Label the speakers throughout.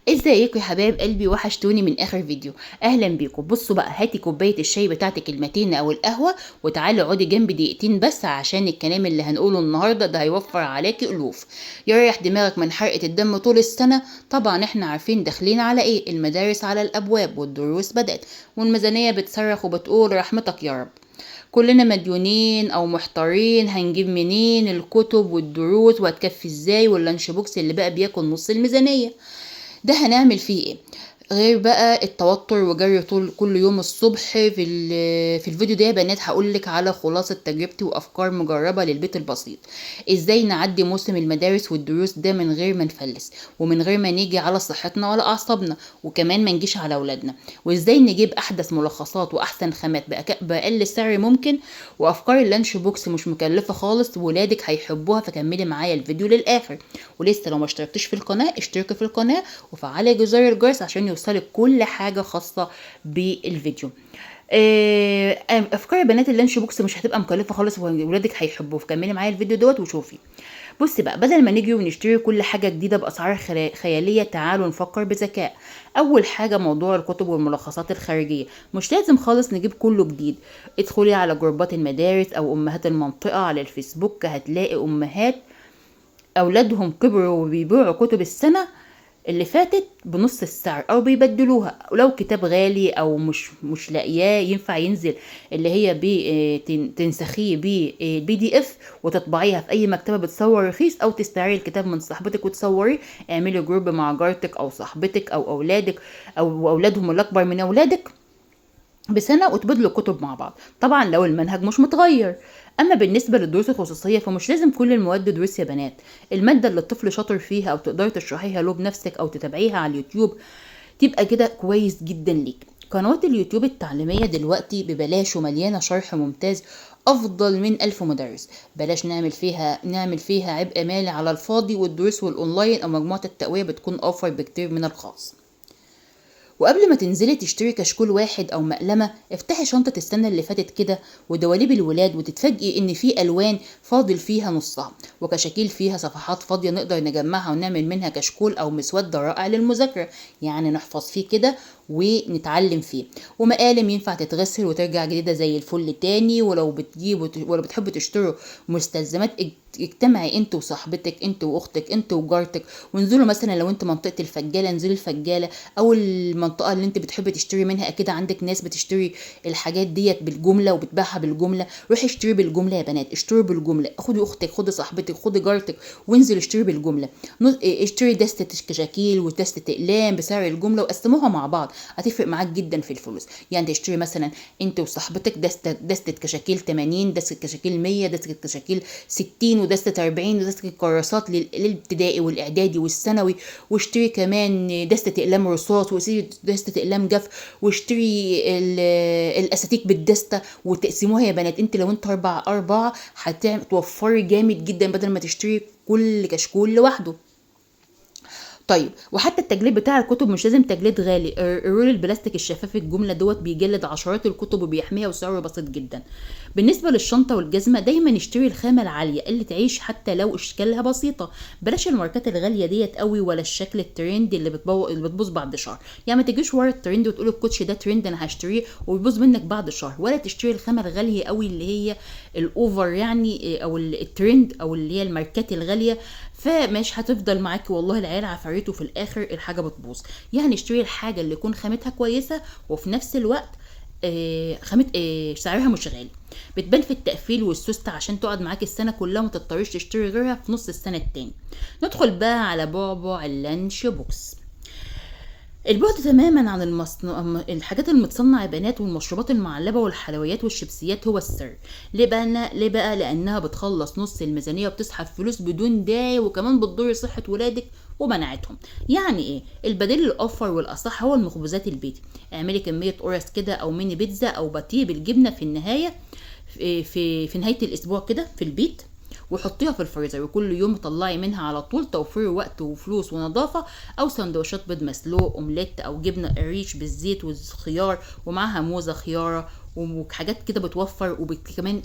Speaker 1: ازيكم يا حبايب قلبي، وحشتوني من اخر فيديو. اهلا بيكم. بصوا بقى، هاتي كوبايه الشاي بتاعتك المتينه او القهوه وتعالي اقعدي جنبي دقيقتين بس، عشان الكلام اللي هنقوله النهارده ده هيوفر عليكي الوف، يريح دماغك من حرقه الدم طول السنه. طبعا احنا عارفين داخلين على ايه، المدارس على الابواب والدروس بدات، والميزانيه بتصرخ وبتقول رحمتك يا رب. كلنا مديونين او محتارين، هنجيب منين الكتب والدروس وهتكفي ازاي، واللانش بوكس اللي بقى بياكل نص الميزانيه ده هنعمل فيه ايه؟ غير بقى التوتر وجري طول كل يوم الصبح. في الفيديو ده يا بنات هقولك على خلاصة تجربتي وافكار مجربة للبيت البسيط، ازاي نعدي موسم المدارس والدروس ده من غير ما نفلس، ومن غير ما نيجي على صحتنا ولا اعصابنا، وكمان ما نجيش على اولادنا، وازاي نجيب احدث ملخصات واحسن خامات باقل سعر ممكن. وافكار اللانش بوكس مش مكلفة خالص، ولادك هيحبوها، فكملي معايا الفيديو للاخر. ولسه لو ما اشتركتش في القناة اشتركي في القناة وفعلي جزر الجرس عشان يوصلك كل حاجة خاصة بالفيديو. افكار بنات اللانش بوكس مش هتبقى مكلفه خالص، وولادك هيحبوه، فكملي معايا الفيديو دوت وشوفي. بصي بقى، بدل ما نيجي ونشتري كل حاجه جديده باسعار خياليه، تعالوا نفكر بذكاء. اول حاجه موضوع الكتب والملخصات الخارجيه، مش لازم خالص نجيب كله جديد. ادخلي على جروبات المدارس او امهات المنطقه على الفيسبوك، هتلاقي امهات اولادهم كبروا وبيبيعوا كتب السنه اللي فاتت بنص السعر او بيبدلوها. ولو كتاب غالي او مش لاقياه، ينفع ينزل اللي هي تنسخيه بي دي اف وتطبعيها في اي مكتبه بتصور رخيص، او تستعيري الكتاب من صاحبتك وتصوريه. اعملي جروب مع جارتك او صاحبتك او اولادك او اولادهم الاكبر من اولادك بسنة، وتبادلوا الكتب مع بعض، طبعا لو المنهج مش متغير. اما بالنسبة للدروس الخصوصية، فمش لازم كل المواد دروس يا بنات. المادة اللي الطفل شاطر فيها او تقدري تشرحيها له بنفسك او تتابعيها على اليوتيوب، تبقى كده كويس جدا ليك. قنوات اليوتيوب التعليمية دلوقتي ببلاش ومليانة شرح ممتاز، افضل من 1000 مدرس. بلاش نعمل فيها عبء مالي على الفاضي، والدروس والاونلاين او مجموعة التقوية بتكون اوفر بكتير من الخاص. وقبل ما تنزلي تشتري كشكول واحد او مقلمه، افتحي شنطه السنه اللي فاتت كده ودواليب الولاد، وتتفاجئي ان في الوان فاضل فيها نصها، وكشاكيل فيها صفحات فاضيه نقدر نجمعها ونعمل منها كشكول او مسود رائع للمذاكره، يعني نحفظ فيه كده ونتعلم فيه. ومقالم ينفع تتغسل وترجع جديده زي الفل تاني. ولو بتحبوا تشتروا مستلزمات، اجتمعي انت وصاحبتك، انت واختك، انت وجارتك، وانزلوا مثلا لو انت منطقه الفجاله انزلي الفجاله، او المنطقه اللي انت بتحبي تشتري منها، اكيد عندك ناس بتشتري الحاجات ديت بالجمله وبتبيعها بالجمله. روحي اشتري بالجمله يا بنات، اشتري بالجمله، خدي اختك، خدي صاحبتك، خدي جارتك، وانزل اشتري بالجمله. اشتري دستة كشاكيل ودستة اقلام بسعر الجمله وقسموها مع بعض، هتفرق معاك جدا في الفلوس. يعني تشتري مثلا انت وصاحبتك دستة كشاكيل 80، دستة كشاكيل 100، دستة كشاكيل 60، ودستة 40، ودستة كراسات للابتدائي والاعدادي والثانوي. واشتري كمان دستة اقلام رصاص، واشتري دستة اقلام جاف، واشتري الاساتيك بالدستة وتقسموها يا بنات. انت لو انت اربعة هتوفري جامد جدا بدل ما تشتري كل كشكول لوحده. طيب، وحتى التجليد بتاع الكتب مش لازم تجليد غالي. الرول البلاستيك الشفاف الجمله دوت بيجلد عشرات الكتب وبيحميها، وسعره بسيط جدا. بالنسبه للشنطه والجزمه، دايما اشتري الخامه العاليه اللي تعيش حتى لو اشكالها بسيطه. بلاش الماركات الغاليه ديت قوي، ولا الشكل الترند اللي بتبوظ بعد شهر. يعني ما تجيش ورا الترند وتقول الكوتش ده ترند انا هشتريه ويبوظ منك بعد شهر. ولا تشتري الخامه الغاليه قوي اللي هي الاوفر، يعني او الترند، او اللي هي الماركات الغاليه، فمش هتفضل معاكي والله العيال عفاريت وفي الاخر الحاجه بتبوظ. يعني اشتري الحاجه اللي يكون خامتها كويسه، وفي نفس الوقت خامه سعرها مش غالي، بتبان في التقفيل والسوست، عشان تقعد معاكي السنه كلها وما تضطريش تشتري غيرها في نص السنه التاني. ندخل بقى على بعبع اللانش بوكس. البعد تماما عن الحاجات المتصنعة يا بنات، والمشروبات المعلبة والحلويات والشيبسيات هو السر. ليه بقى؟ لأنها بتخلص نص الميزانية وبتسحب فلوس بدون داعي، وكمان بتضر صحة ولادك ومناعتهم. يعني ايه البديل الأوفر والأصح؟ هو المخبوزات البيتي. اعملي كمية قرص كده أو ميني بيتزا أو باتيه بالجبنة في النهاية، في نهاية الأسبوع كده في البيت، وحطيها في الفريزر، وكل يوم طلعي منها على طول، توفير وقت وفلوس ونظافة. او سندوتشات بيض مسلوق، اومليت، او جبنة قريش بالزيت والخيار ومعها موزة خيارة وحاجات كده بتوفر وكمان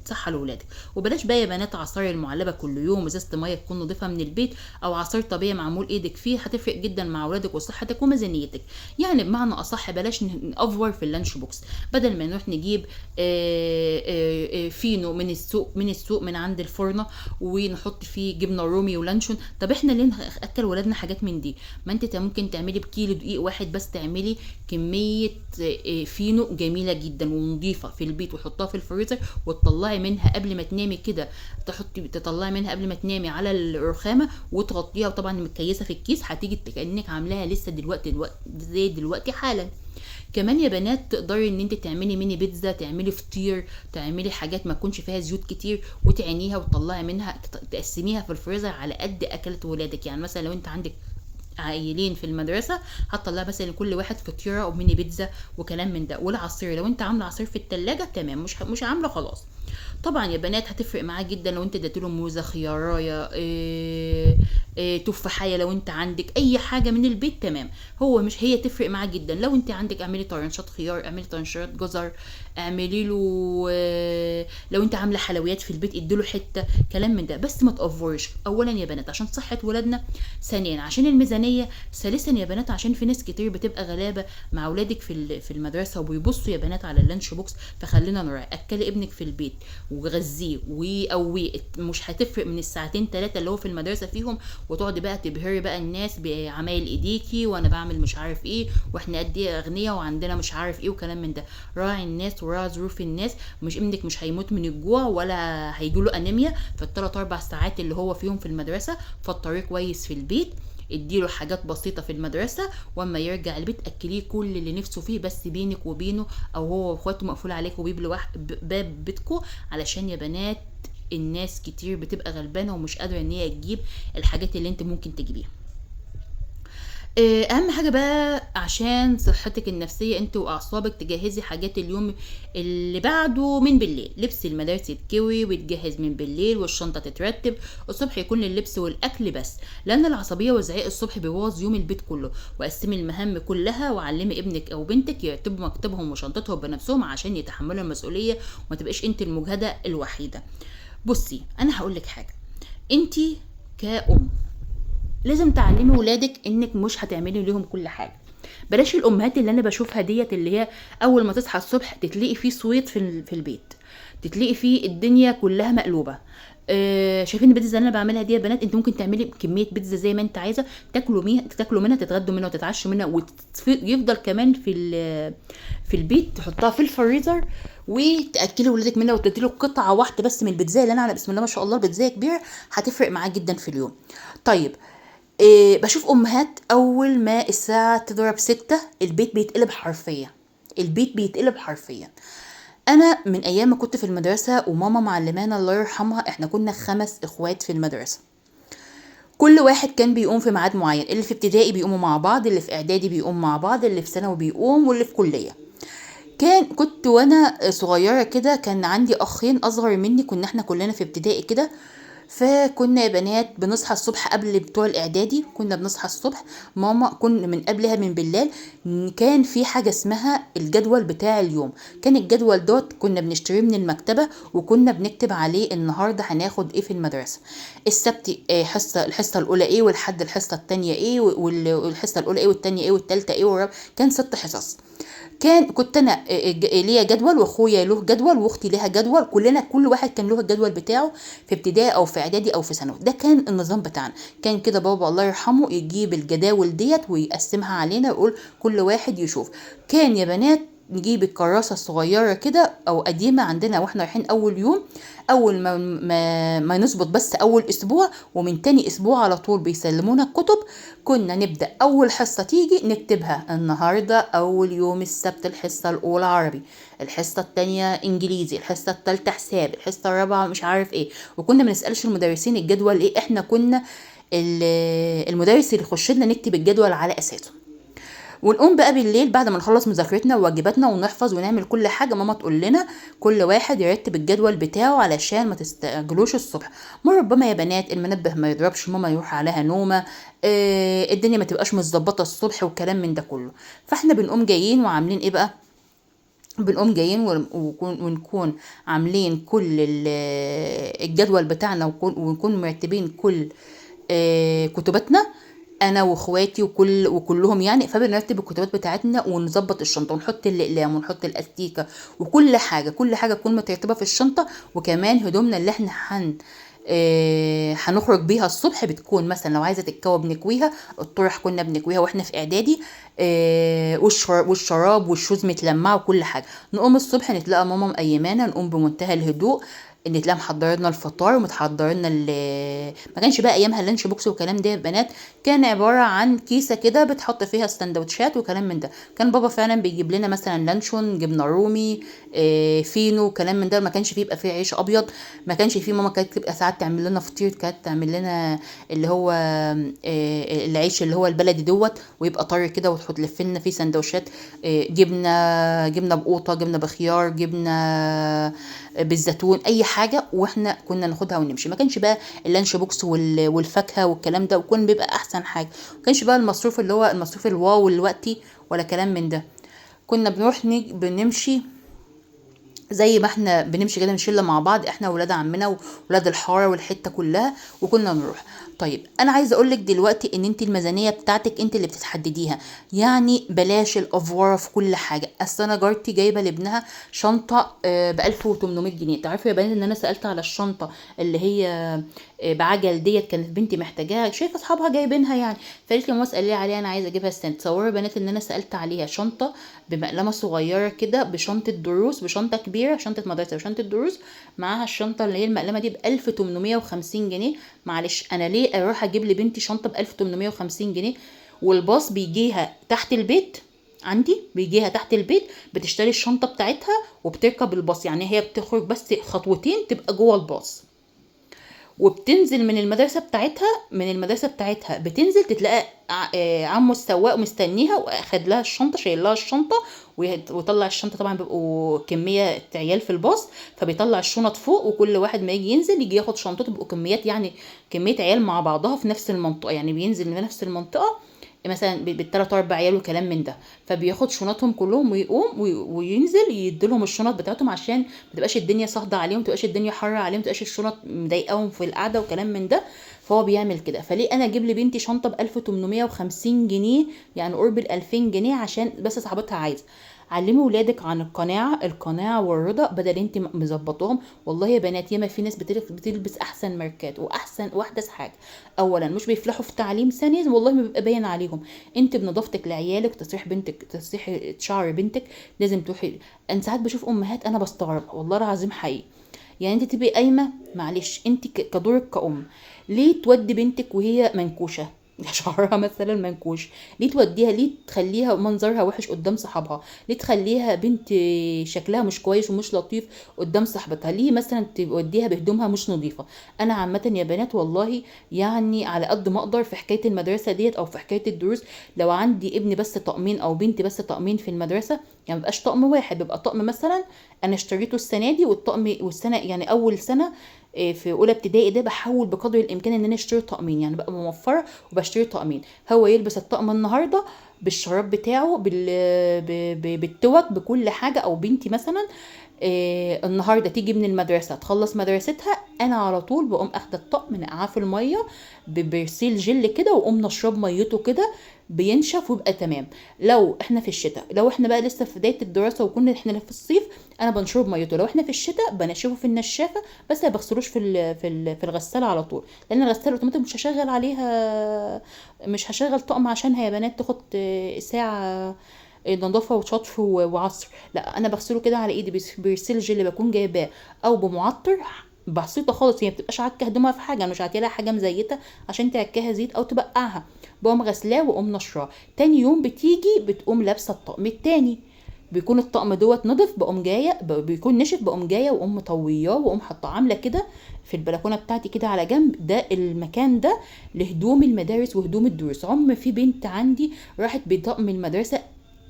Speaker 1: صحه لاولادك. وبلاش بقى يا بنات عصاير المعلبه كل يوم، ازازه ميه تكون نضيفه من البيت او عصير طبيعي معمول ايدك فيه، هتفرق جدا مع اولادك وصحتك وميزانيتك. يعني بمعنى اصح بلاش نافور في اللانش بوكس، بدل ما نروح نجيب فينو من السوق من عند الفرنه ونحط فيه جبنه رومي ولانشون. طب احنا ليه ناكل ولادنا حاجات من دي؟ ما انت ممكن تعملي بكيلو دقيق واحد بس، تعملي كميه فينو جميله جدا ونظيفه في البيت وحطها في الفريزر، وتطلعي منها قبل ما تنامي كده، تطلعي منها قبل ما تنامي على الرخامه وتغطيها، وطبعا متكيسه في الكيس، هتيجي كانك عاملاها لسه زي دلوقتي حالا. كمان يا بنات تقدري ان انت تعملي ميني بيتزا، تعملي فطير، تعملي حاجات ما تكونش فيها زيوت كتير وتعينيها وتطلعي منها، تقسميها في الفريزر على قد اكلة ولادك. يعني مثلا لو انت عندك عائلين في المدرسه، هتطلع مثلا كل واحد فطيره او ميني بيتزا وكلام من ده. والعصير لو انت عامله عصير في التلاجة تمام، مش عامله خلاص. طبعا يا بنات هتفرق معاه جدا لو انت اديتله موزه، خيارايه، تفاحيه، لو انت عندك اي حاجه من البيت تمام. هو مش هي تفرق معاه جدا. لو انت عندك اعملي طرنشات خيار، اعملي طرنشات جزر، اعملي له لو انت عامله حلويات في البيت اديله حته، كلام من ده. بس ما تقفرش، اولا يا بنات عشان صحه ولادنا، ثانيا عشان الميزانيه، ثالثا يا بنات عشان في ناس كتير بتبقى غلابه مع اولادك في المدرسه وبيبصوا يا بنات على اللانش بوكس. فخلينا نراعي، اكلي ابنك في البيت وغذيه وقويه، مش هتفرق من الساعتين 3 اللي هو في المدرسه فيهم وتقعدي بقى تبهري بقى الناس بعمايل ايديكي وانا بعمل مش عارف ايه واحنا قد ايه اغنياء وعندنا مش عارف ايه وكلام من ده. راعي الناس وراعي ظروف الناس. مش ابنك مش هيموت من الجوع ولا هيجيله انيميا في الثلاث اربع ساعات اللي هو فيهم في المدرسه، فالطريق كويس في البيت، اديله حاجات بسيطة في المدرسة، واما يرجع البيت اكليه كل اللي نفسه فيه، بس بينك وبينه او هو واخواته مقفول عليك باب بيتكو. علشان يا بنات الناس كتير بتبقى غلبانة ومش قادرة ان هي تجيب الحاجات اللي انت ممكن تجيبيها. اهم حاجه بقى عشان صحتك النفسيه انت واعصابك، تجهزي حاجات اليوم اللي بعده من بالليل. لبس المدارس يتكوي ويتجهز من بالليل، والشنطه تترتب، الصبح يكون للبس والاكل بس، لان العصبيه وزعيق الصبح بيبوظ يوم البيت كله. وقسمي المهام كلها وعلمي ابنك او بنتك يرتبوا مكتبهم وشنطتهم بنفسهم عشان يتحملوا المسؤوليه وما تبقاش انت المجهده الوحيده. بصي انا هقول لك حاجه، انت كأم لازم تعلمي ولادك انك مش هتعملي ليهم كل حاجه. بلاش الامهات اللي انا بشوفها ديت، اللي هي اول ما تصحى الصبح تتلاقي فيه صويت في البيت، تتلاقي فيه الدنيا كلها مقلوبه. شايفين البيتزا اللي انا بعملها دي يا بنات؟ انت ممكن تعملي كميه بيتزا زي ما انت عايزه، تاكلوا منها، تتغدوا منها وتتعشوا منها، ويفضل كمان في البيت تحطها في الفريزر وتاكلي ولادك منها، وتديله قطعه واحده بس من البيتزا اللي انا على بسم الله ما شاء الله البيتزا كبيره، هتفرق معاه جدا في اليوم. طيب بشوف امهات اول ما الساعة تضرب 6 البيت بيتقلب حرفيا، البيت بيتقلب حرفيا. انا من ايام ما كنت في المدرسة وماما معلمانا الله يرحمها، احنا كنا 5 اخوات في المدرسة، كل واحد كان بيقوم في ميعاد معين، اللي في ابتدائي بيقوموا مع بعض، اللي في اعدادي بيقوم مع بعض، اللي في ثانوي بيقوم، واللي في كلية. كنت وانا صغيرة كده كان عندي اخين اصغر مني، كنا احنا كلنا في ابتدائي كده. فكنا يا بنات بنصحى الصبح قبل بتوع الاعدادي، كنا بنصحى الصبح، ماما كنا من قبلها من بالليل كان في حاجه اسمها الجدول بتاع اليوم. كان الجدول دوت كنا بنشتريه من المكتبه، وكنا بنكتب عليه النهارده هناخد ايه في المدرسه. السبت الحصه الاولى ايه، والحد الحصه الثانيه ايه، والحصه الاولى ايه والثانيه ايه والثالثه ايه والرابعه، كان 6 حصص. كنت انا ليا جدول، واخويا له جدول، واختي ليها جدول، كل واحد كان له الجدول بتاعه في ابتدائي او في اعدادي او في ثانوي. ده كان النظام بتاعنا. كان كده بابا الله يرحمه يجيب الجداول ديت ويقسمها علينا ويقول كل واحد يشوف. كان يا بنات نجيب الكراسة الصغيرة كده او قديمة عندنا واحنا رايحين اول يوم، اول ما نظبط بس اول اسبوع، ومن تاني اسبوع على طول بيسلمونا الكتب. كنا نبدأ اول حصة تيجي نكتبها النهاردة اول يوم السبت الحصة الاولى عربي، الحصة التانية انجليزي، الحصة التالتة حساب، الحصة الرابعة مش عارف ايه. وكنا ما نسألش المدرسين الجدول ايه، احنا كنا المدرس اللي يخش لنا نكتب الجدول على اساسه. ونقوم بقى بالليل بعد ما نخلص مذاكرتنا وواجباتنا ونحفظ ونعمل كل حاجة، ماما تقول لنا كل واحد يرتب الجدول بتاعه علشان ما تستعجلوش الصبح. ربما يا بنات المنبه ما يضربش، ماما يروح عليها نومة، الدنيا ما تبقاش متظبطة الصبح وكلام من ده كله. فاحنا بنقوم جايين وعاملين ايه بقى، بنقوم جايين ونكون عاملين كل الجدول بتاعنا، ونكون مرتبين كل كتباتنا انا واخواتي وكلهم يعني. فبنرتب الكتابات بتاعتنا ونظبط الشنطه ونحط الاقلام ونحط الاستيكه وكل حاجه، كل حاجه تكون مترتبه في الشنطه. وكمان هدومنا اللي احنا هنخرج بيها الصبح بتكون مثلا لو عايزه تتكوى بنكويها، الطرح كنا بنكويها واحنا في اعدادي، والشراب والشوز متلمعه وكل حاجه. نقوم الصبح نتلاقى ماما مقيمانا، نقوم بمنتهى الهدوء نتلاقي محضر لنا الفطار ومتحضر لنا ما كانش بقى ايامها اللانش بوكس والكلام ده يا بنات، كان عباره عن كيسه كده بتحط فيها السندوتشات وكلام من ده. كان بابا فعلا بيجيب لنا مثلا لانشون، جبنه رومي، فينو، كلام من ده. ما كانش فيه يبقى فيه عيش ابيض، ما كانش فيه. ماما كانت تبقى ساعات تعمل لنا فطير، كانت تعمل لنا اللي هو العيش اللي هو البلدي دوت، ويبقى طري كده، وتحط لف لنا فيه سندوتشات، جبنه بقوطه، جبنه بخيار، جبنه بالزيتون، اي حاجه، واحنا كنا ناخدها ونمشي. ما كانش بقى اللانش بوكس والفاكهه والكلام ده، وكان بيبقى احسن حاجه. ما كانش بقى المصروف اللي هو المصروف الواو دلوقتي ولا كلام من ده. كنا بنروح بنمشي زي ما احنا بنمشي كده، نشله مع بعض احنا وولاد عمنا وولاد الحاره والحته كلها، وكنا نروح. طيب انا عايزه اقول لك دلوقتي ان انت الميزانيه بتاعتك انت اللي بتتحدديها، يعني بلاش الافوره في كل حاجه. اصل انا جارتي جايبه لابنها شنطه ب 1800 جنيه. تعرفوا يا بنات ان انا سالت على الشنطه اللي هي بعجل ديت، كانت بنتي محتاجاها، شايفه اصحابها جايبينها يعني، فقالت لي ماما اسالي عليها انا عايزه اجيبها السنه. تصوروا يا بنات ان انا سالت عليها شنطه بمقلمه صغيره كده، بشنطه دروس، بشنطه كبيره، شنطه مدرسه وشنطه دروس، معاها الشنطه اللي هي المقلمه دي ب 1850 جنيه. معلش انا ليه اروح اجيب لبنتي شنطه ب 1850 جنيه؟ والباص بيجيها تحت البيت، عندي بيجيها تحت البيت، بتشتري الشنطه بتاعتها وبتركب الباص. يعني هي بتخرج بس خطوتين تبقى جوه الباص، وبتنزل من المدرسه بتاعتها بتنزل تتلاقى عمو السواق مستنيها، واخد لها الشنطه، شايل لها الشنطه، ويطلع الشنطه. طبعا بيبقوا كميه عيال في الباص، فبيطلع الشنط فوق، وكل واحد ما يجي ينزل يجي ياخد شنطته. بيبقوا كميات يعني، كميه عيال مع بعضها في نفس المنطقه، يعني بينزل من نفس المنطقه مثلا بالثلاث اربع عيال وكلام من ده. فبياخد شنطهم كلهم ويقوم وينزل يديلهم الشنط بتاعتهم، عشان ما تبقاش الدنيا صهده عليهم، ما تبقاش الدنيا حر عليهم، ما تبقاش الشنط مضايقاهم في القعده وكلام من ده. فهو بيعمل كده. فليه انا اجيب لبنتي شنطه ب 1850 جنيه، يعني قرب ال 2000 جنيه، عشان بس صاحبتها عايزه؟ علمي ولادك عن القناعه والرضا، بدل انت مظبطاهم. والله يا بنات ياما في ناس بتلبس احسن ماركات واحسن واحدث حاجه، اولا مش بيفلحوا في تعليم، ثانيا والله ما بيبقى باين عليهم. انت بنظافتك لعيالك، تصريح بنتك، تصريح شعر بنتك لازم تروحي. انا ساعات بشوف امهات انا بستغرب والله العظيم حقيقي، يعني انت تبقي قايمه، معلش انت كدورك كأم، ليه تودي بنتك وهي منكوشه شعرها مثلا منكوش؟ ليه توديها؟ ليه تخليها منظرها وحش قدام صحابها؟ ليه تخليها بنت شكلها مش كويس ومش لطيف قدام صاحبتها؟ ليه مثلا توديها بهدومها مش نظيفه؟ انا عامه يا بنات والله يعني على قد ما اقدر في حكايه المدرسه ديت او في حكايه الدروس، لو عندي ابني بس طقمين او بنتي بس طقمين في المدرسه، يعني مبقاش طقم واحد، بيبقى طقم مثلا انا اشتريته السنه دي، والطقم والسنه يعني اول سنه في اولى ابتدائي ده بحاول بقدر الامكان ان انا اشتري طقمين، يعني بقى موفره وبشتري طقمين. هو يلبس الطقم النهارده بالشراب بتاعه بالتوك بكل حاجه، او بنتي مثلا النهارده تيجي من المدرسه تخلص مدرستها، انا على طول بقوم اخده الطقم نقعاه في الميه ببرسيل جل كده، واقوم نشرب ميته كده بينشف ويبقى تمام. لو احنا في الشتاء، لو احنا بقى لسه في بدايه الدراسه وكنا احنا في الصيف، انا بنشرب ميته. لو احنا في الشتاء بنشفه في النشافه، بس ما بغسلوش في الغساله على طول، لان الغساله الاوتوماتيك مش هشغل عليها، مش هشغل طقم عشانها يا بنات تاخد ساعه نظافه وشطف وعصر. لا انا بغسله كده على ايدي برسيل جل بكون جايباه، او بمعطر بسيطه خالص، هي ما بتبقاش عكه هدومها في حاجه، انا مش هعطيها حاجه مزيته عشان تعكها زيت او تبقعها. بقوم غسلاه واقوم نشراه، تاني يوم بتيجي بتقوم لابسه الطقم التاني، بيكون الطقم دوت نضف، بقوم جايه بيكون نشف، بقوم جايه واقوم مطوياه واقوم حاطه عامله كده في البلكونه بتاعتي كده على جنب. ده المكان ده لهدوم المدارس وهدوم الدروس. عم في بنت عندي راحت بطقم المدرسه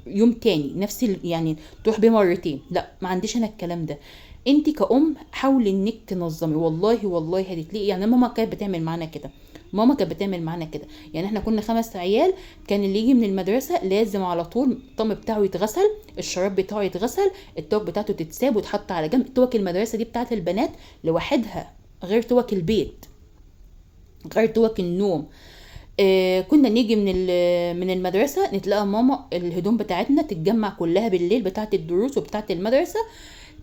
Speaker 1: يوم تاني نفس يعني تروح بيه مرتين، لا ما عنديش انا الكلام ده. انت كأم حاولي انك تنظمي، والله والله هتلاقي. يعني ماما كانت بتعمل معانا كده، ماما كانت بتعمل معانا كده. يعني احنا كنا 5 عيال، كان اللي يجي من المدرسه لازم على طول الطقم بتاعه يتغسل، الشراب بتاعه يتغسل، التوك بتاعته تتساب وتحط على جنب. توك المدرسه دي بتاعت البنات لوحدها، غير توك البيت، غير توك النوم. كنا نيجي من المدرسة نتلاقى ماما الهدوم بتاعتنا تتجمع كلها بالليل بتاعت الدروس وبتاعت المدرسة،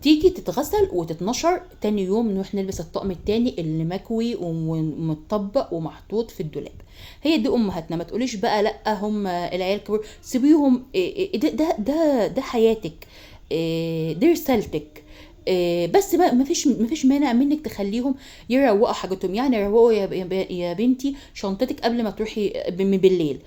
Speaker 1: تيجي تتغسل وتتنشر تاني يوم نروح نلبس الطقم التاني اللي مكوي ومتطبق ومحطوط في الدولاب. هي دي امهاتنا. ما تقوليش بقى لا هم العيال كبار سيبيهم، ده حياتك، دي رسالتك. بس بقى مفيش مانع منك تخليهم يروقوا حاجتهم. يعني روقوا يا بنتي شنطتك قبل ما تروحي من بالليل.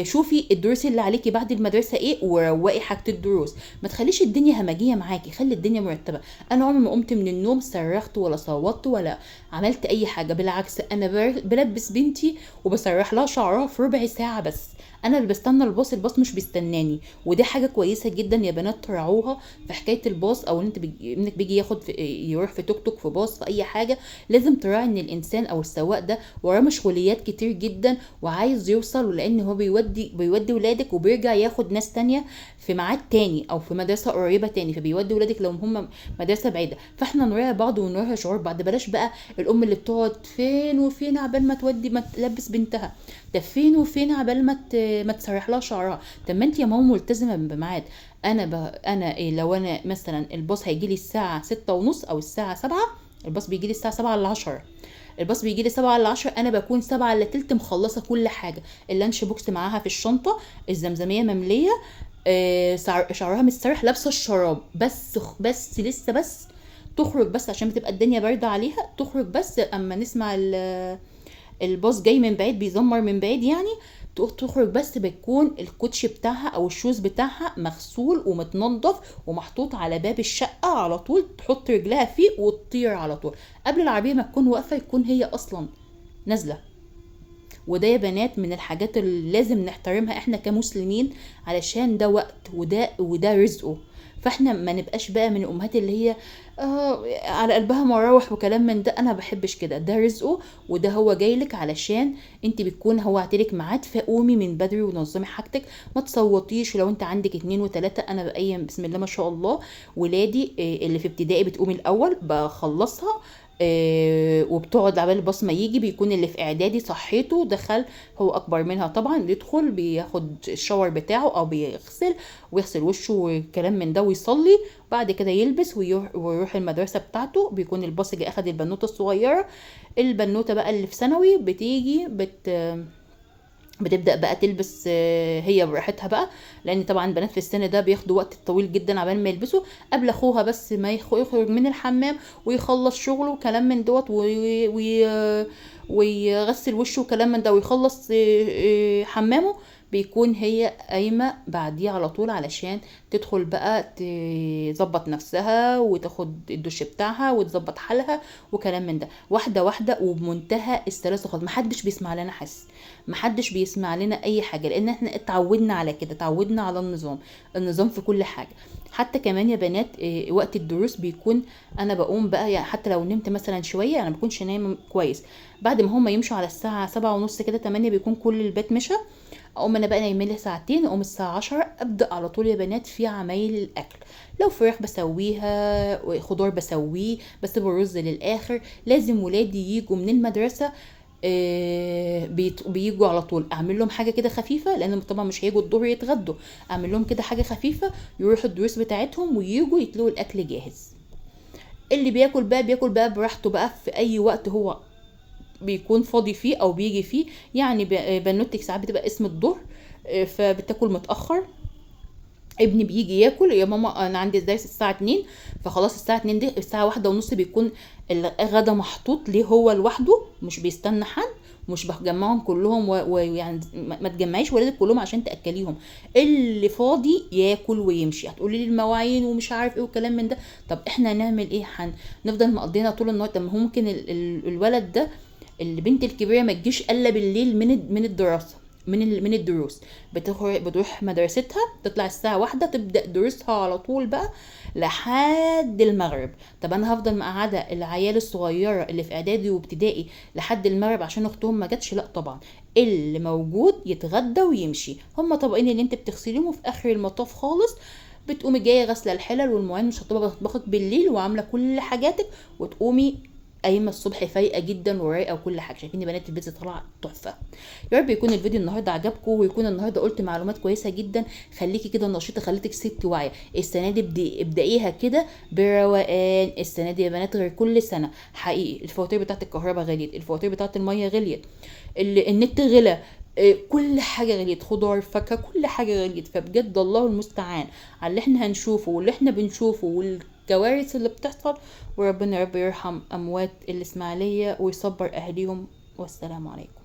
Speaker 1: شوفي الدروس اللي عليكي بعد المدرسه ايه وروقي حاجه الدروس. ما تخليش الدنيا همجيه معاكي، خلي الدنيا مرتبه. انا عمري ما قمت من النوم صرخت ولا صوتت ولا عملت اي حاجه، بالعكس انا بلبس بنتي وبسرح لها شعرها في ربع ساعه بس. انا اللي بستنى الباص مش بيستناني، ودي حاجه كويسه جدا يا بنات تراعوها في حكايه الباص. او انت ابنك بيجي ياخد يروح في توك توك في باص في اي حاجه، لازم تراعي ان الانسان او السواق ده وراه مشغوليات كتير جدا وعايز يوصل، لان هو بيودي ولادك وبيرجع ياخد ناس تانية في ميعاد تاني او في مدرسه قريبه تاني، فبيودي ولادك لو هم مدرسه بعيده. فاحنا نراعي بعض ونراعي شعور بعض. بلاش بقى الام اللي بتقعد فين وفين عبال ما تودي ما تلبس بنتها، ده فين وفين عبال ما تسرح لها شعرها. طب ما انت يا ماما ملتزمه بميعاد. انا إيه لو انا مثلا الباص هيجي لي الساعه 6:30 او الساعه 7، الباص بيجي لي الساعه 7:10، الباص بيجي لي 7:10، انا بكون 7:15 مخلصه كل حاجه. اللانش بوكس معاها في الشنطه، الزمزميه ممليه، شعرها متسرح، لابسه الشراب بس لسه بس تخرج بس عشان بتبقى الدنيا بارده عليها، تخرج بس اما نسمع الباص جاي من بعيد بيزمر من بعيد يعني، تخرج بس بتكون الكوتش بتاعها او الشوز بتاعها مغسول ومتنضف ومحطوط على باب الشقة على طول، تحط رجلها فيه وتطير على طول قبل العربية ما تكون واقفة، يكون هي اصلا نازلة. وده يا بنات من الحاجات اللي لازم نحترمها احنا كمسلمين، علشان ده وقت وده رزقه. فاحنا ما نبقاش بقى من الامهات اللي هي على قلبها مراوح وكلام من ده. انا بحبش كده، ده رزقه وده هو جايلك علشان انت بتكون هو عتلك ميعاد، فقومي من بدري ونظمي حاجتك. ما تصوتيش لو انت عندك 2 و3. انا بقيم بسم الله ما شاء الله ولادي اللي في ابتدائي بتقوم الاول بخلصها، وبتقعد عبال الباص ما يجي، بيكون اللي في اعدادي صحيته دخل، هو اكبر منها طبعا، بيدخل بياخد الشاور بتاعه او بيغسل ويغسل وشه وكلام من ده ويصلي، بعد كده يلبس ويروح المدرسه بتاعته. بيكون الباص جه اخد البنوته الصغيره. البنوته بقى اللي في ثانوي بتيجي بتبدأ بقى تلبس هي براحتها بقى، لان طبعا بنات في السن ده بياخدوا وقت طويل جدا عبال ما يلبسوا، قبل اخوها بس ما يخرج من الحمام ويخلص شغله وكلام من دوت ويغسل وشه وكلام من ده ويخلص حمامه، بيكون هي قايمة بعديه على طول علشان تدخل بقى تظبط نفسها وتاخد الدش بتاعها وتظبط حالها وكلام من ده، واحدة واحدة وبمنتهى السلاسة خالص. محدش بيسمع لنا حس، محدش بيسمع لنا اي حاجة، لان احنا اتعودنا على كده، اتعودنا على النظام في كل حاجة. حتى كمان يا بنات وقت الدروس بيكون انا بقوم بقى، يعني حتى لو نمت مثلا شوية انا بكونش نايم كويس، بعد ما هم يمشوا على الساعة 7:30 كده 8 بيكون كل البيت مشى، اقوم انا بقى نايمه لي ساعتين، اقوم الساعه 10 ابدا على طول يا بنات في عمايل الاكل. لو فراخ بسويها، خضار بسويه، بسيب الرز للاخر. لازم ولادي يجوا من المدرسه بيجوا على طول اعمل لهم حاجه كده خفيفه، لان طبعا مش هيجوا الظهر يتغدوا، اعمل لهم كده حاجه خفيفه يروحوا الدروس بتاعتهم ويجوا يتلقوا الاكل جاهز. اللي بياكل بقى براحته بقى في اي وقت هو بيكون فاضي فيه او بيجي فيه. يعني بنوتك ساعات بتبقى اسم الظهر فبتاكل متاخر، ابني بيجي ياكل يا ماما انا عندي درس الساعه 2، فخلاص الساعه 2 دي الساعه 1:30 بيكون الغدا محطوط ليه هو لوحده، مش بيستنى حد، مش بجمعهم كلهم ويعني ما تجمعيش ولادك كلهم عشان تاكليهم. اللي فاضي ياكل ويمشي. هتقولي لي المواعين ومش عارف ايه وكلام من ده، طب احنا نعمل ايه؟ نفضل مقضينا طول النهار؟ طب ما ممكن الولد ده البنت الكبيره ما تجيش الا بالليل من الدراسه، من الدروس، بتروح مدرستها، تطلع الساعة 1 تبدأ دروسها على طول بقى لحد المغرب. طب انا هفضل مقعدة العيال الصغيرة اللي في اعدادي وابتدائي لحد المغرب عشان اختهم ما جاتش؟ لا طبعا، اللي موجود يتغدى ويمشي. هما طبقين اللي انت بتغسليهم، وفي اخر المطاف خالص بتقومي جايه غاسله الحلل والمواعين مشطبه مطبخك بالليل وعامله كل حاجاتك، وتقومي قايمه الصبح فايقه جدا ورايقه وكل حاجه. شايفين يا بنات الفيديو طلع تحفه؟ يا رب يكون الفيديو النهارده عجبكم، ويكون النهارده قلت معلومات كويسه جدا. خليكي كده نشيطه، خليتك ست واعيه. السنه دي ابدأيها كده بروقان. السنه دي يا بنات غير كل سنه حقيقي. الفواتير بتاعت الكهرباء غليت، الفواتير بتاعت الميه غليت، النت غلى، كل حاجة غليت، خضار فاكهة كل حاجة غليت. فبجد الله المستعان على اللي احنا هنشوفه واللي احنا بنشوفه والكوارث اللي بتحصل. وربنا يا رب يرحم أموات الإسماعيلية ويصبر أهليهم. والسلام عليكم.